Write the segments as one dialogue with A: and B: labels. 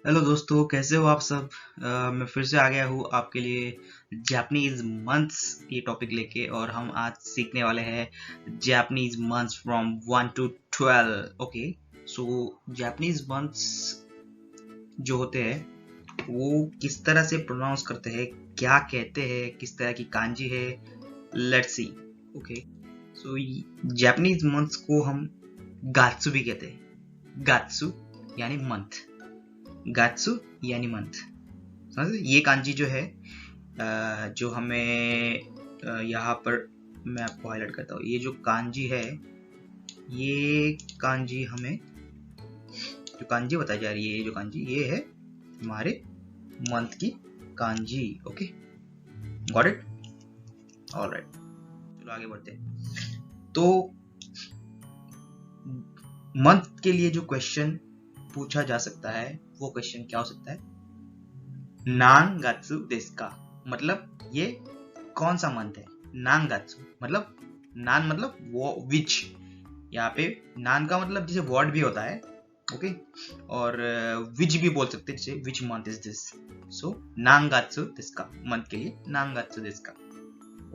A: Hello दोस्तों, कैसे हो आप सब। मैं फिर से आ गया हूँ आपके लिए जापानीज मंथ्स ये टॉपिक लेके। और हम आज सीखने वाले हैं Japanese months from 1 to 12। Okay, so Japanese months जो होते हैं वो किस तरह से प्रोनाउंस करते हैं, क्या कहते हैं, किस तरह की कांजी है, let's see. Okay, so Japanese months को हम गात्सु भी कहते हैं। गात्सु यानी मंथ, गात्सु यानी मंथ। समझे? ये कांजी जो है जो हमें यहाँ पर मैं आपको हाईलाइट करता हूँ। ये जो कांजी है, ये कांजी हमें जो कांजी बताई जा रही है, ये जो कांजी ये है हमारे मंथ की kanji. Okay, got it? Alright, चलो आगे बढ़ते हैं। तो मंथ के लिए जो क्वेश्चन पूछा जा सकता है वो क्वेश्चन क्या हो सकता है? नान गात्सु देsu का, मतलब ये कौन सा मंथ है। नान गात्सु मतलब, नान मतलब वो विच। यहाँ पे नान का मतलब जैसे वर्ड भी होता है, ओके, और विच भी बोल सकते हैं, जैसे विच मंथ इज दिस। सो नान गात्सु देsu का, मंथ के लिए नान गात्सु देsu का।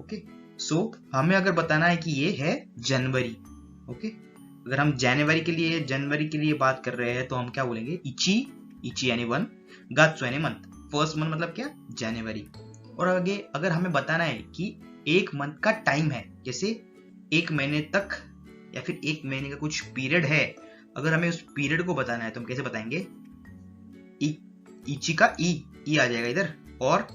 A: ओके, सो हमें अगर बताना है कि ये है जनवरी, ओके, अगर हम जनवरी के लिए बात कर रहे हैं तो हम क्या बोलेंगे? इची, इची यानी 1, गात्सु यानी मंथ। फर्स्ट मंथ मतलब क्या? जनवरी। और आगे अगर हमें बताना है कि एक मंथ का टाइम है, जैसे एक महीने तक या फिर एक महीने का कुछ पीरियड है, अगर हमें उस पीरियड को बताना है तो हम कैसे बताएंगे? इची का ई आ जाएगा इधर, और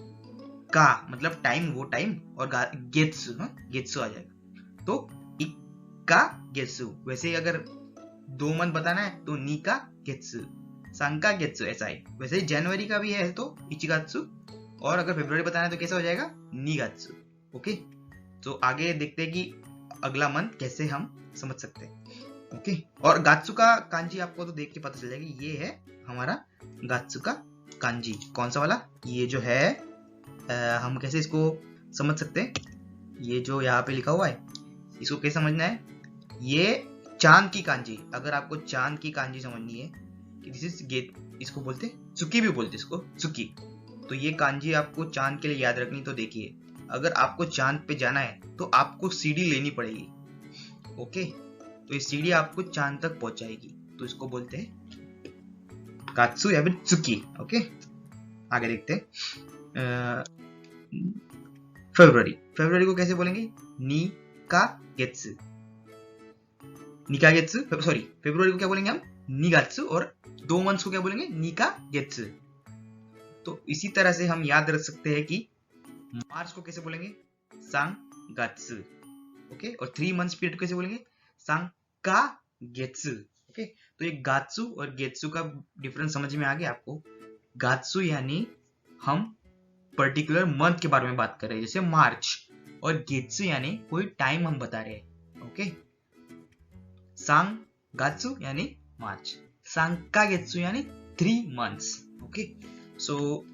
A: का मतलब टाइम, वो टाइम, और गेत्सु, गेत्सु आ जाएगा। तो इक्का गेत्सु। वैसे ही अगर 2 मंथ बताना है तो नीका गेत्सु, सांका गेत्सु, ऐसा है। वैसे ही जनवरी का भी है तो इचिगात्सु, और अगर फरवरी बताना है तो कैसा हो जाएगा? नीगात्सु। ओके, तो आगे देखते हैं कि अगला मंथ कैसे हम समझ सकते हैं। ओके, और गात्सु का कांजी आपको तो देख के पता चल जाएगा। ये है हमारा गात्सु का कांजी। कौन सा वाला? ये जो है हम कैसे इसको समझ सकते हैं? ये जो यहाँ पे लिखा हुआ है इसको कैसे समझना है? ये चांद की कांजी। अगर आपको चांद की कांजी समझनी है कि दिस इज गेट, इसको बोलते चुकी भी बोलते इसको, चुकी। तो ये कांजी आपको चांद के लिए याद रखनी। तो देखिए, अगर आपको चांद पे जाना है तो आपको सीढ़ी लेनी पड़ेगी। ओके, तो ये सीढ़ी आपको चांद तक पहुंचाएगी, तो इसको बोलते हैं कात्सु या फिर चुकी। ओके, आगे देखते हैं। फरवरी को कैसे बोलेंगे? नी का गेत्सु, निका गेत्सु। सॉरी, फरवरी को क्या बोलेंगे हम? निगात्सु। और 2 मंथ्स को क्या बोलेंगे? निका गेत्सु। तो इसी तरह से हम याद रख सकते हैं कि मार्च को कैसे बोलेंगे? सांग गात्सु। ओके, और 3 मंथ्स पीरियड कैसे बोलेंगे? सांग का गेत्सु। ओके, तो ये गात्सु और गेत्सु का डिफरेंस समझ में आ गया आपको? गात्सु यानी हम पर्टिकुलर मंथ के बारे में बात कर रहे हैं, जैसे मार्च, और गेत्सु यानी कोई टाइम हम बता रहे हैं। ओके, सांग गात्सु यानी मार्च, सांका गेत्सु यानी 3 मंथ्स। ओके, सो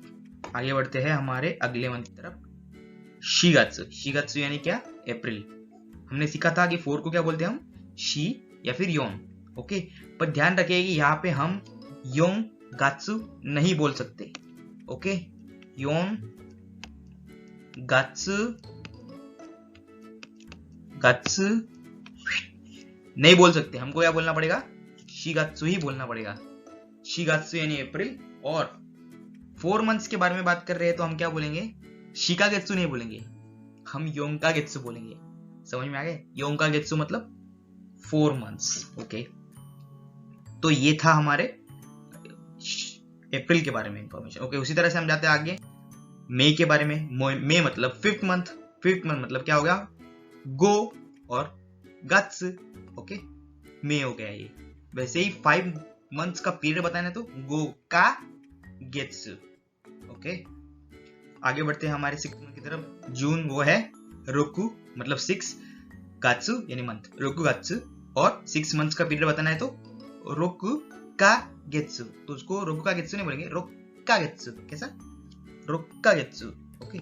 A: आगे बढ़ते हैं हमारे अगले मंथ की तरफ। शीगात्सु, शीगात्सु यानी क्या? अप्रैल। हमने सीखा था कि 4 को क्या बोलते हैं हम? शी या फिर योन। ओके, पर ध्यान रखिए कि यहाँ पे हम योन गात्सु नहीं बोल सकते। ओके, योन गात्सु गात्सु नहीं बोल सकते। हमको क्या बोलना पड़ेगा? शीगात्सु ही बोलना पड़ेगा। शीगात्सु यानी अप्रैल। और 4 मंथ्स के बारे में बात कर रहे हैं तो हम क्या बोलेंगे? शिकागेत्सु नहीं बोलेंगे, हम योंकागेत्सु बोलेंगे। समझ में आ गए? योंकागेत्सु मतलब 4 मंथ्स। ओके, तो ये था हमारे अप्रैल के बारे में इंफॉर्मेशन। ओके, उसी तरह से हम जाते हैं आगे मई के बारे में। मई मतलब 5th मंथ। 5th मंथ मतलब क्या हो गया? गो और गत्स। ओके, मई हो गया ये। वैसे ही 5 मंथ्स का पीरियड बताना है तो गो का गेत्सु। ओके, आगे बढ़ते हैं हमारे 6th मंथ की तरफ। जून वो है रोकु मतलब 6, गात्सु यानी मंथ, रोकु गात्सु। और 6 मंथ्स का पीरियड बताना है तो रोकु का गेत्सु। तो उसको रोकु का गेत्सु नहीं बोलेंगे, रोक्का गेत्सु। कैसा? Rokka Getsu. Okay,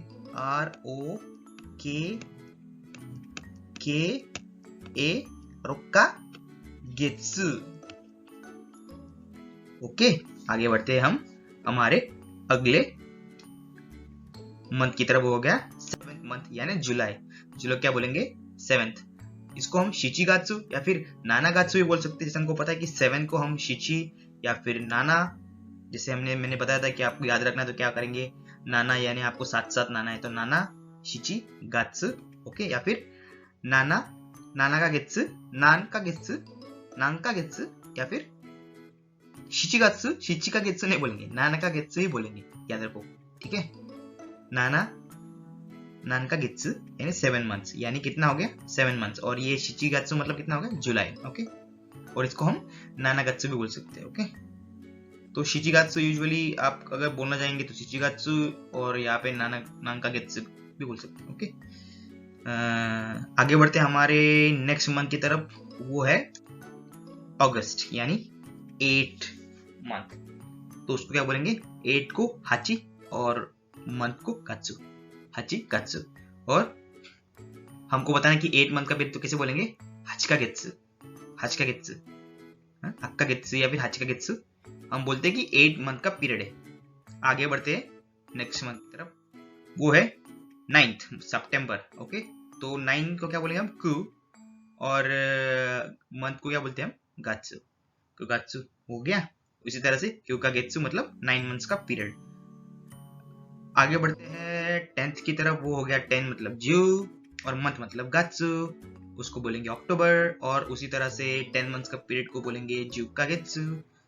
A: ROKKA, Rokka Getsu. Okay, आगे बढ़ते हैं हम हमारे अगले मंथ की तरफ हो गया 7th मंथ यानी जुलाई। जुलाई क्या बोलेंगे 7th। इसको हम शिचिगात्सु या फिर नानागात्सु भी बोल सकते हैं। जैसे हमको पता है कि 7 को हम शिची या फिर नाना, जैसे मैंने बताया था कि आपको याद रखना तो क्या करेंगे, नाना यानी आपको साथ साथ नाना है तो नाना शिची गात्सु, ओके। या फिर नाना नाना का गेत्सु, नान का गेत्सु, नान का गेत्सु, या फिर शिचिगात्सु, शिची का गेत्सु नहीं बोलेंगे, नाना का गेत्सु ही बोलेंगे, याद रखो, ठीक है। नाना नान का गेत्सु यानी 7 मंथ्स, यानी कितना हो गया 7 मंथ्स। और ये शिचिगात्सु मतलब कितना हो गया जुलाई, ओके। और इसको हम नानागात्सु भी बोल सकते हैं, ओके। तो शिचिगात्सु यूजुअली आप अगर बोलना चाहेंगे तो शिचिगात्सु, और यहाँ पे नानका गेत्सु भी बोल सकते हैं, ओके। आगे बढ़ते हैं हमारे नेक्स्ट मंथ की तरफ, वो है अगस्त यानी 8 मंथ। तो उसको क्या बोलेंगे, 8 को हाची और मंथ को गात्सु, हाची गात्सु। और हमको बताना कि 8 मंथ का पीरियड तो कैसे बोलेंगे, हाचिका गेत्सु, हाचिका गेत्सु, हक्का गेत्सु या फिर हाचिका गेत्सु हम बोलते हैं कि 8 मंथ का पीरियड है। आगे बढ़ते हैं नेक्स्ट मंथ की तरफ, वो है 9th सितंबर, ओके। तो 9 को क्या बोलेंगे हम कु, और मंथ को क्या बोलते हैं हम गात्सु, तो गात्सु हो गया। इसी तरह से क्यू का गेत्सु मतलब 9 मंथ्स का पीरियड। आगे बढ़ते हैं 10th की तरफ, वो हो गया 10 मतलब जू, और मंथ मतलब गात्सु, उसको बोलेंगे अक्टूबर। और उसी तरह से 10 मंथ्स का पीरियड को बोलेंगे जू का गेत्सु।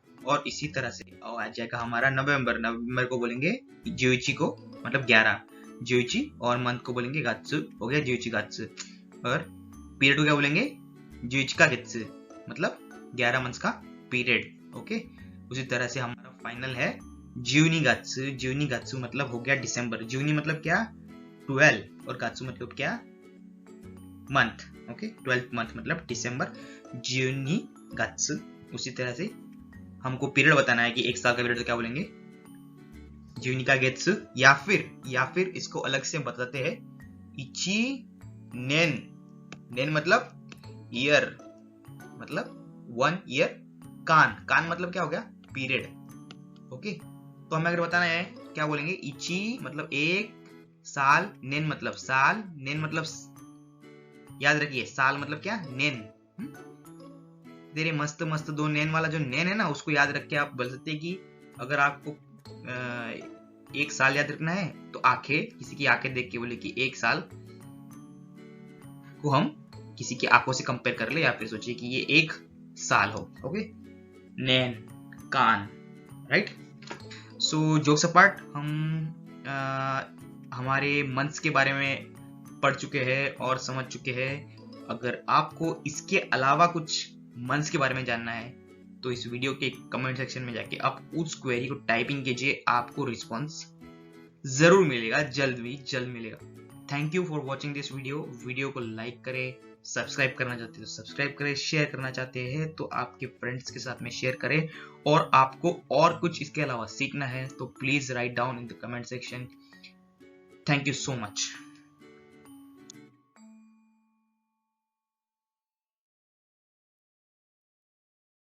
A: और इसी तरह से आ जाएगा हमारा नवंबर, नवंबर को बोलेंगे जुइची को मतलब 11 जुइची, और मंथ को बोलेंगे गात्सु, हो गया जुइची गात्सु। और पीरियड को क्या बोलेंगे जुइची का गेत्सु मतलब 11 मंथ्स का पीरियड, ओके। उसी तरह से हमारा फाइनल है जूनी गात्सु, जूनी गात्सु मतलब हो गया दिसंबर। जूनी मतलब क्या 12, और गात्सु मतलब क्या मंथ, ओके। 12th मंथ मतलब दिसंबर, जूनी गात्सु। उसी तरह से हमको पीरियड बताना है कि एक साल का पीरियड तो क्या बोलेंगे जूनी का गेत्सु, या फिर इसको अलग से बताते हैं इची नेन। नेन मतलब ईयर, मतलब 1 ईयर। कान मतलब क्या हो गया पीरियड, ओके। तो हमें अगर बताना है क्या बोलेंगे इची मतलब एक साल, नेन मतलब साल, नेन मतलब याद रखिए साल मतलब क्या नेन। तेरे मस्त मस्त दो नेन वाला जो नेन है ना, उसको याद रख के आप बोल सकते हैं कि अगर आपको एक साल याद रखना है तो आंखें, किसी की आंखें देख के बोले कि एक साल को हम किसी की आंखों से कंपेयर कर ले, या फिर सोचिए कि ये एक साल हो, ओके। नेन, कान, राइट। सो जोक्स अपार्ट, हम हमारे मंथ्स के बारे में पढ़ चुके हैं और समझ चुके हैं। अगर आपको इसके अलावा कुछ मंथ्स के बारे में जानना है तो इस वीडियो के कमेंट सेक्शन में जाके आप उस क्वेरी को टाइपिंग कीजिए, आपको रिस्पॉन्स जरूर मिलेगा, जल्द मिलेगा। Thank you for watching this video. Video को लाइक करें, सब्सक्राइब करना चाहते हैं तो सब्सक्राइब करें, शेयर करना चाहते हैं तो आपके फ्रेंड्स के साथ में शेयर करें। और आपको और कुछ इसके अलावा सीखना है तो please write down in the comment section. Thank you so much.